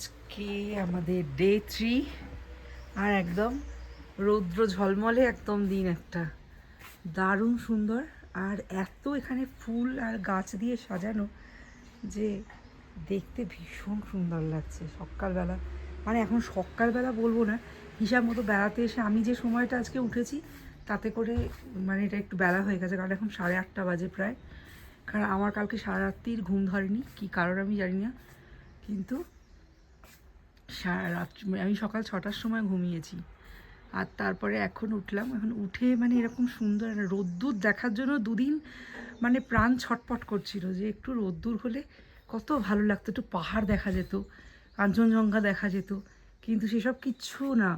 আজকে আমাদের ডে 3 আর একদম রৌদ্র ঝলমলে একদম দিন একটা দারুণ সুন্দর। আর এত এখানে ফুল আর গাছ দিয়ে সাজানো যে দেখতে ভীষণ সুন্দর লাগছে সকালবেলা। মানে এখন সকালবেলা বলবো না, হিসাব মতো বেড়াতে এসে আমি যে সময়টা আজকে উঠেছি তাতে করে মানে এটা একটু বেলা হয়ে গেছে, কারণ এখন 8:30 বাজে প্রায়। কারণ আমার কালকে সারা রাত্রির ঘুম ধরেনি, কী কারণ আমি জানি না, কিন্তু সারা রাত্রি আমি সকাল 6টার সময় ঘুমিয়েছি আর তারপরে এখন উঠলাম। এখন উঠে মানে এরকম সুন্দর রোদ্দুর দেখার জন্য দুদিন মানে প্রাণ ছটপট করছিল যে একটু রোদ্দুর হলে কত ভালো লাগতো, একটু পাহাড় দেখা যেত, কাঞ্চনজঙ্ঘা দেখা যেত, কিন্তু সেসব কিচ্ছু না।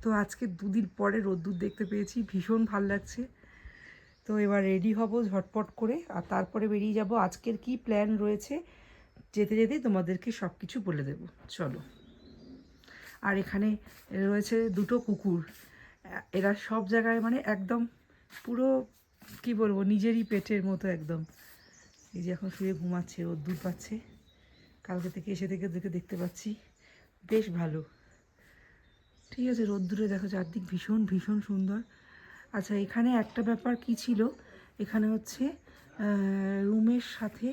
তো আজকে দুদিন পরে রোদ্দুর দেখতে পেয়েছি, ভীষণ ভাল লাগছে। তো এবার রেডি হব ঝটপট করে আর তারপরে বেরিয়ে যাব। আজকের কি প্ল্যান রয়েছে যেতে যেতে তোমাদেরকে সব কিছু বলে দেব, চলো। আর এখানে রয়েছে দুটো কুকুর, এরা সব জায়গায় মানে একদম পুরো কি বলবো নিজেরই পেটের মতো একদম। এই যে এখন শুয়ে ঘুমাচ্ছে, রোদ্দুর পাচ্ছে, কালকে থেকে এসে থেকে দেখতে পাচ্ছি বেশ ভালো। ঠিক আছে, রোদ্দুরে দেখো চারদিক ভীষণ ভীষণ সুন্দর। আচ্ছা, এখানে একটা ব্যাপার কি ছিল, এখানে হচ্ছে রুমের সাথে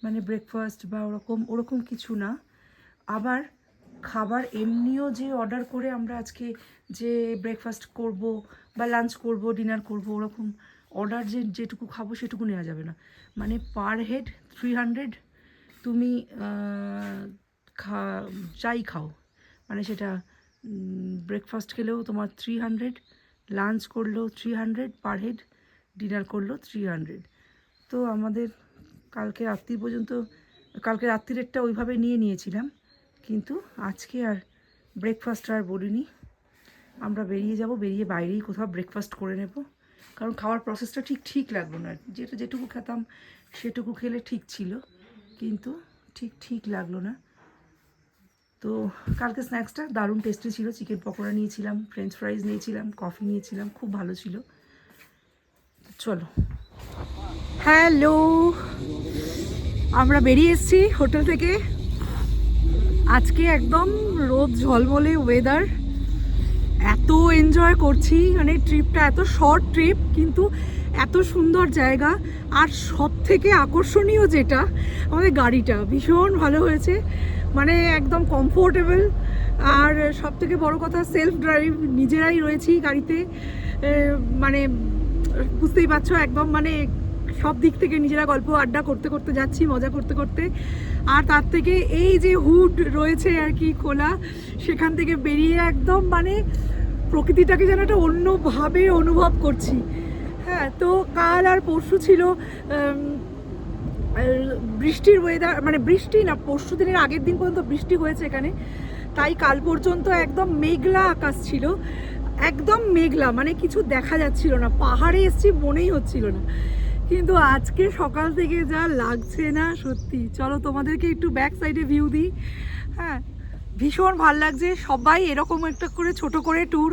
মানে ব্রেকফাস্ট বা ওরকম কিছু না, আবার খাবার এমনিও যে অর্ডার করে আমরা আজকে যে ব্রেকফাস্ট করব বা লাঞ্চ করব ডিনার করব ওরকম অর্ডার যেটুকু খাবো সেটুকু নেওয়া যাবে না। মানে পার হেড 300 তুমি যাই খাও, মানে সেটা ব্রেকফাস্ট খেলেও তোমার 300, লাঞ্চ করলেও 300 পার হেড, ডিনার করলেও 300। তো আমাদের কালকে রাত্রি পর্যন্ত, কালকে রাত্রিরেরটা ওইভাবে নিয়েছিলাম, কিন্তু আজকে আর ব্রেকফাস্ট আর বলিনি। আমরা বেরিয়ে যাব, বেরিয়ে বাইরেই কোথাও ব্রেকফাস্ট করে নেব, কারণ খাওয়ার প্রসেসটা ঠিক লাগলো না। যেটুকু খেতাম সেটুকু খেলে ঠিক ছিল, কিন্তু ঠিক লাগলো না। তো কালকে স্ন্যাক্সটা দারুণ টেস্টি ছিল, চিকেন পকোড়া নিয়েছিলাম, ফ্রেঞ্চ ফ্রাইজ নিয়েছিলাম, কফি নিয়েছিলাম, খুব ভালো ছিল। চলো, হ্যালো, আমরা বেরিয়ে এসেছি হোটেল থেকে। আজকে একদম রোদ ঝলমলে ওয়েদার, এত এনজয় করছি, মানে ট্রিপটা এত শর্ট ট্রিপ কিন্তু এত সুন্দর জায়গা। আর সব থেকে আকর্ষণীয় যেটা, আমাদের গাড়িটা ভীষণ ভালো হয়েছে, মানে একদম কমফোর্টেবল। আর সব থেকে বড় কথা, সেলফ ড্রাইভ, নিজেরাই রয়েছি গাড়িতে, মানে বুঝতেই পারছো একদম মানে সব দিক থেকে নিজেরা গল্প আড্ডা করতে করতে যাচ্ছি, মজা করতে করতে। আর তার থেকে এই যে হুড রয়েছে আর কি খোলা, সেখান থেকে বেরিয়ে একদম মানে প্রকৃতিটাকে যেন একটা অন্যভাবে অনুভব করছি। হ্যাঁ, তো কাল আর পরশু ছিল বৃষ্টির ওয়েদার, মানে বৃষ্টি না, পরশু দিনের আগের দিন পর্যন্ত বৃষ্টি হয়েছে এখানে, তাই কাল পর্যন্ত একদম মেঘলা আকাশ ছিল, একদম মেঘলা, মানে কিছু দেখা যাচ্ছিল না, পাহাড়ে এসছি মনেই হচ্ছিল না। কিন্তু আজকে সকাল থেকে যা লাগছে না সত্যি। চলো তোমাদেরকে একটু ব্যাক সাইডে ভিউ দিই। হ্যাঁ, ভীষণ ভাল লাগছে। সবাই এরকম একটা করে ছোট করে ট্যুর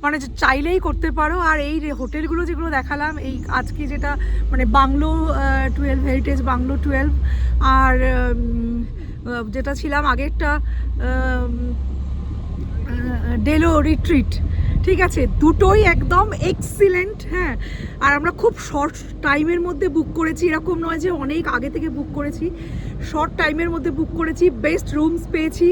মানে চাইলেই করতে পারো। আর এই হোটেলগুলো যেগুলো দেখালাম, এই আজকে যেটা মানে বাংলো 12, হেরিটেজ বাংলো 12, আর যেটা ছিলাম আগেরটা ডেলো রিট্রিট, ঠিক আছে, দুটোই একদম এক্সিলেন্ট। হ্যাঁ, আর আমরা খুব শর্ট টাইমের মধ্যে বুক করেছি, এরকম নয় যে অনেক আগে থেকে বুক করেছি, শর্ট টাইমের মধ্যে বুক করেছি, বেস্ট রুমস পেয়েছি।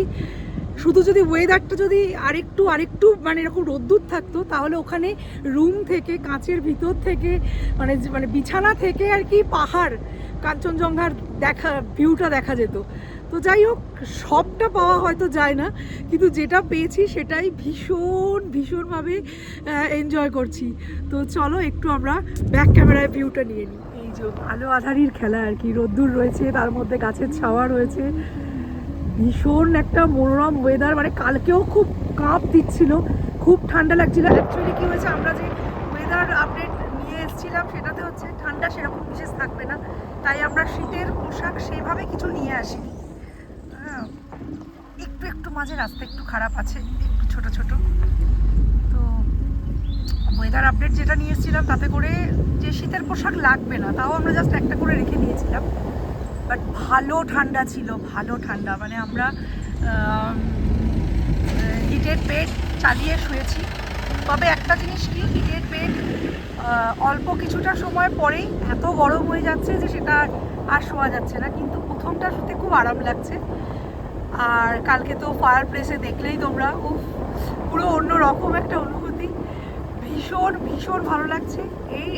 শুধু যদি ওয়েদারটা যদি আরেকটু মানে এরকম রোদ্দুর থাকতো, তাহলে ওখানে রুম থেকে কাঁচের ভিতর থেকে মানে বিছানা থেকে আর কি পাহাড় কাঞ্চনজঙ্ঘার ভিউটা দেখা যেত। তো যাই হোক, সবটা পাওয়া হয়তো যায় না, কিন্তু যেটা পেয়েছি সেটাই ভীষণভাবে এনজয় করছি। তো চলো একটু আমরা ব্যাক ক্যামেরায় ভিউটা নিয়ে নিই। এই যে আলো আঁধারির খেলা আর কি, রোদ্দুর রয়েছে, তার মধ্যে গাছের ছাওয়া রয়েছে, ভীষণ একটা মনোরম ওয়েদার। মানে কালকেও খুব কাঁপ দিচ্ছিল, খুব ঠান্ডা লাগছিল। অ্যাকচুয়ালি কী হয়েছে, আমরা যে ওয়েদার আপডেট নিয়ে এসেছিলাম সেটাতে হচ্ছে ঠান্ডা সেরকম বিশেষ থাকবে না, তাই আমরা শীতের পোশাক সেইভাবে কিছু নিয়ে আসিনি। হ্যাঁ, একটু মাঝে রাস্তা একটু খারাপ আছে, একটু ছোট। তো ওয়েদার আপডেট যেটা নিয়ে এসেছিলাম তাতে করে যে শীতের পোশাক লাগবে না, তাও আমরা জাস্ট একটা করে রেখে নিয়েছিলাম। বাট ভালো ঠান্ডা ছিল, ভালো ঠান্ডা। মানে আমরা হিটেড বেড চালিয়ে শুয়েছি। তবে একটা জিনিস কি, হিটেড বেড অল্প কিছুটা সময় পরেই এত গরম হয়ে যাচ্ছে যে সেটা আর শোয়া যাচ্ছে না, কিন্তু প্রথমটা শুতে খুব আরাম লাগছে। আর কালকে তো ফায়ার প্লেসে দেখলেই তোমরা, পুরো অন্য রকম একটা অনুভূতি, ভীষণ ভীষণ ভালো লাগছে।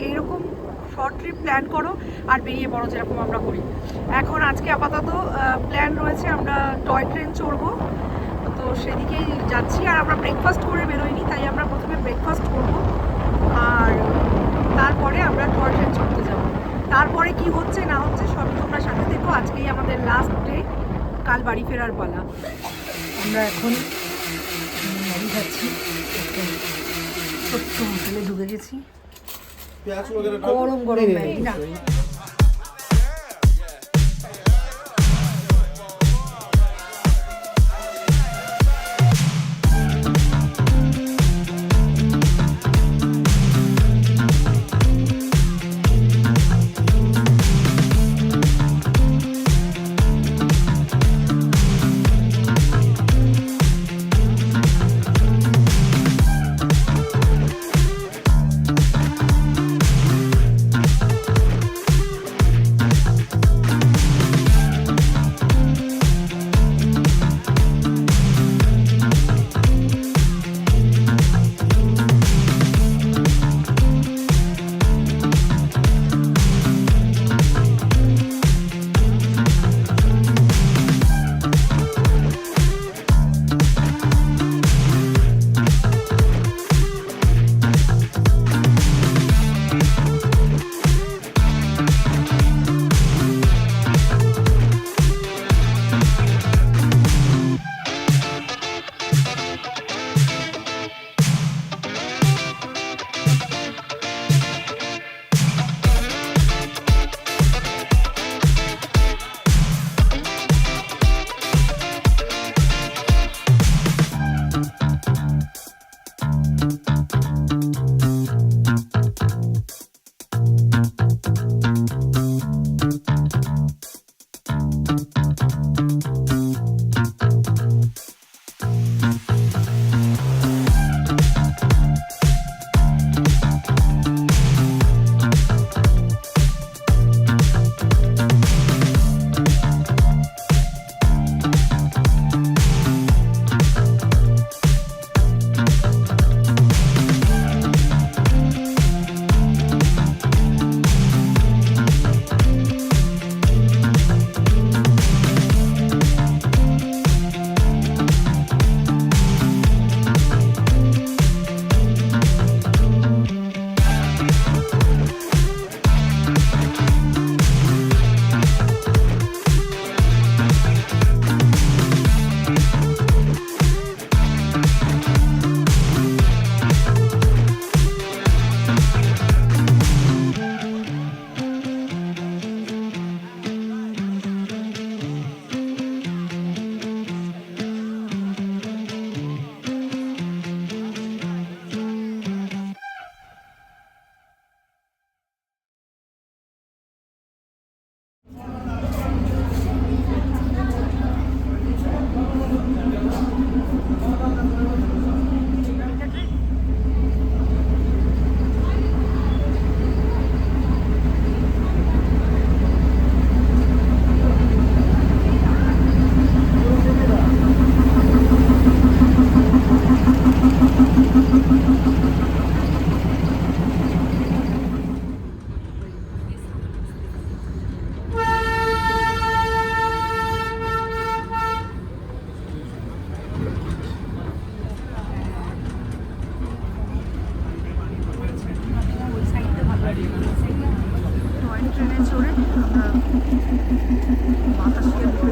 এইরকম শর্ট ট্রিপ প্ল্যান করো আর বেরিয়ে পড়ো, যেরকম আমরা করি এখন। আজকে আপাতত প্ল্যান রয়েছে আমরা টয় ট্রেন চড়বো, তো সেদিকেই যাচ্ছি। আর আমরা ব্রেকফাস্ট করে বেরোইনি, তাই আমরা প্রথমে ব্রেকফাস্ট করবো আর তারপরে আমরা টয় ট্রেন চড়তে যাবো। তারপরে কি হচ্ছে না হচ্ছে সবই তোমরা সাথে দেখো। আজকেই আমাদের লাস্ট ডে, কাল বাড়ি ফেরার পালা। আমরা এখন বাড়ি যাচ্ছি, ছোট্ট হোটেলে ঢুকে গেছি। গরম গরম ম্যাগি না,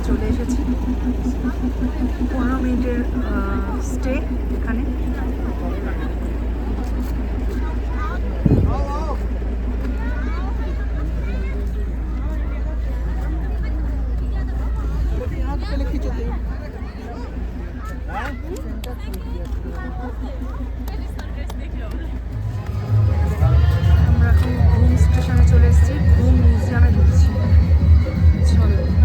চলে এসেছি। 15 মিনিটের স্টে এখানে। আমরা এখন ঘুম স্টেশনে চলে এসেছি, ঘুম মিউজিয়ামে ঢুকছি। চলো।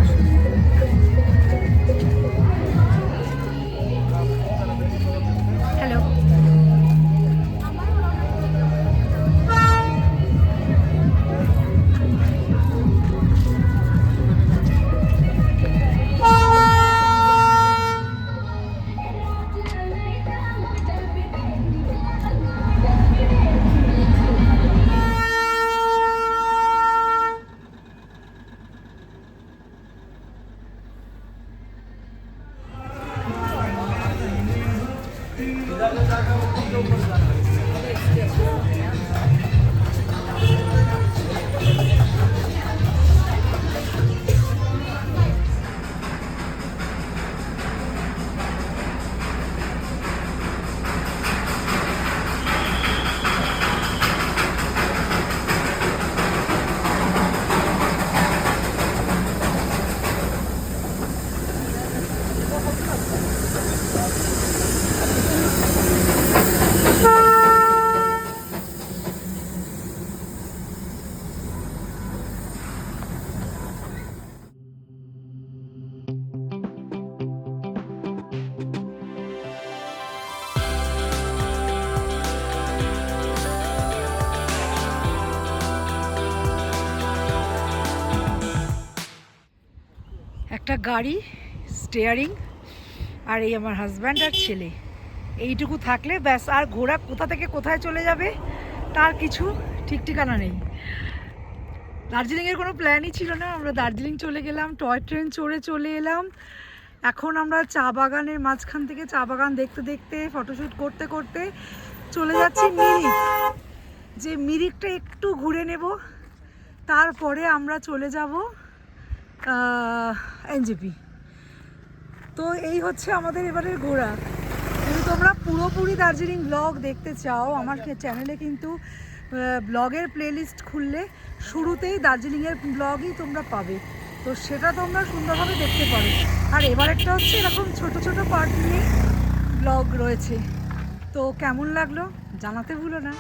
একটা গাড়ি, স্টিয়ারিং, আর এই আমার হাজব্যান্ড আর ছেলে, এইটুকু থাকলে ব্যাস। আর ঘোড়া কোথা থেকে কোথায় চলে যাবে তার কিছু ঠিক ঠিকানা নেই। দার্জিলিংয়ের কোনো প্ল্যানই ছিল না, আমরা দার্জিলিং চলে গেলাম, টয় ট্রেন চড়ে চলে এলাম। এখন আমরা চা বাগানের মাঝখান থেকে চা বাগান দেখতে দেখতে ফটোশ্যুট করতে করতে চলে যাচ্ছি মিরিক। যে মিরিকটা একটু ঘুরে নেব, তারপরে আমরা চলে যাব এনজেপি। তো এই হচ্ছে আমাদের এবারের ঘোরা। যদি তোমরা পুরোপুরি দার্জিলিং ব্লগ দেখতে চাও, আমার চ্যানেলে কিন্তু ব্লগের প্লেলিস্ট খুললে শুরুতেই দার্জিলিংয়ের ব্লগই তোমরা পাবে। তো সেটা তোমরা সুন্দরভাবে দেখতে পারো। আর এবার একটা হচ্ছে এরকম ছোট ছোট পার্ট নিয়ে ব্লগ রয়েছে। তো কেমন লাগলো জানাতে ভুলো না।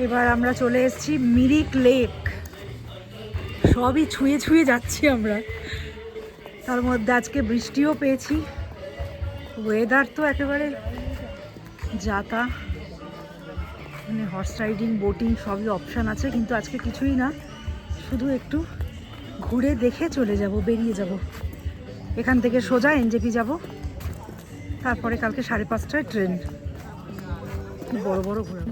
এবার আমরা চলে এসেছি মিরিক লেক। সবই ছুঁয়ে ছুঁয়ে যাচ্ছি আমরা, তার মধ্যে আজকে বৃষ্টিও পেয়েছি। ওয়েদার তো একেবারে যাতা, মানে হর্স রাইডিং, বোটিং সবই অপশান আছে, কিন্তু আজকে কিছুই না, শুধু একটু ঘুরে দেখে চলে যাব, বেরিয়ে যাব। এখান থেকে সোজা এনজেপি যাব, তারপরে কালকে 5:30টায় ট্রেন। কি বড় বড় ঘোরা।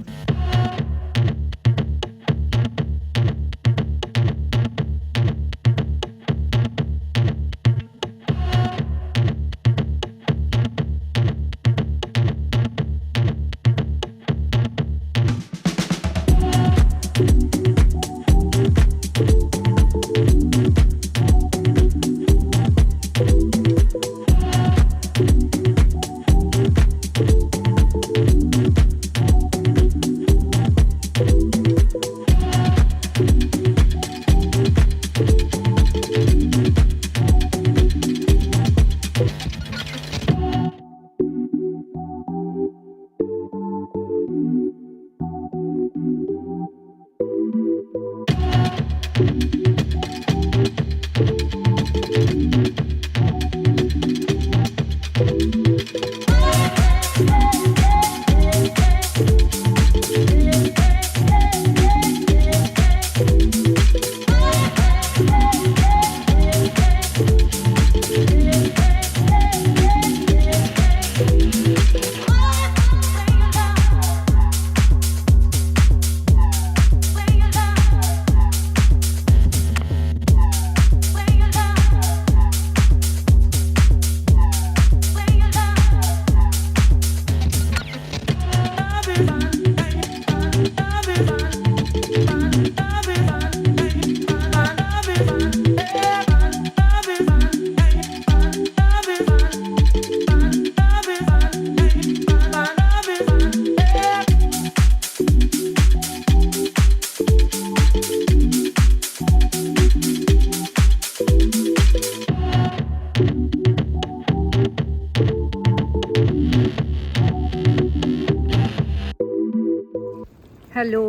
হ্যালো,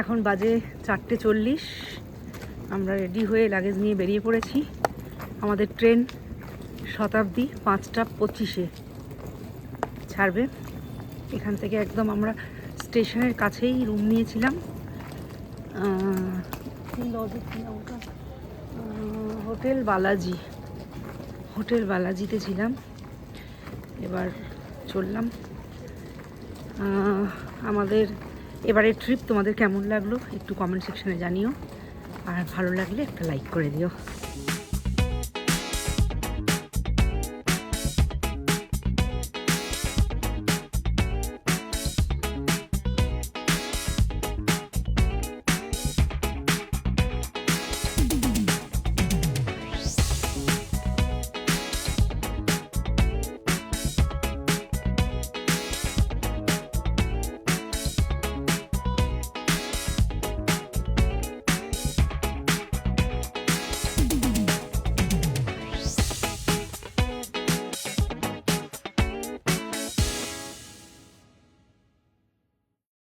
এখন বাজে 4:40। আমরা রেডি হয়ে লাগেজ নিয়ে বেরিয়ে পড়েছি। আমাদের ট্রেন শতাব্দী 5:25-এ ছাড়বে। এখান থেকে একদম আমরা স্টেশনের কাছেই রুম নিয়েছিলাম। think লজে ছিলাম ওটা হোটেল বালাজিতে ছিলাম। এবার চললাম। আমাদের এবারের ট্রিপ তোমাদের কেমন লাগলো একটু কমেন্ট সেকশনে জানিও, আর ভালো লাগলে একটা লাইক করে দিও।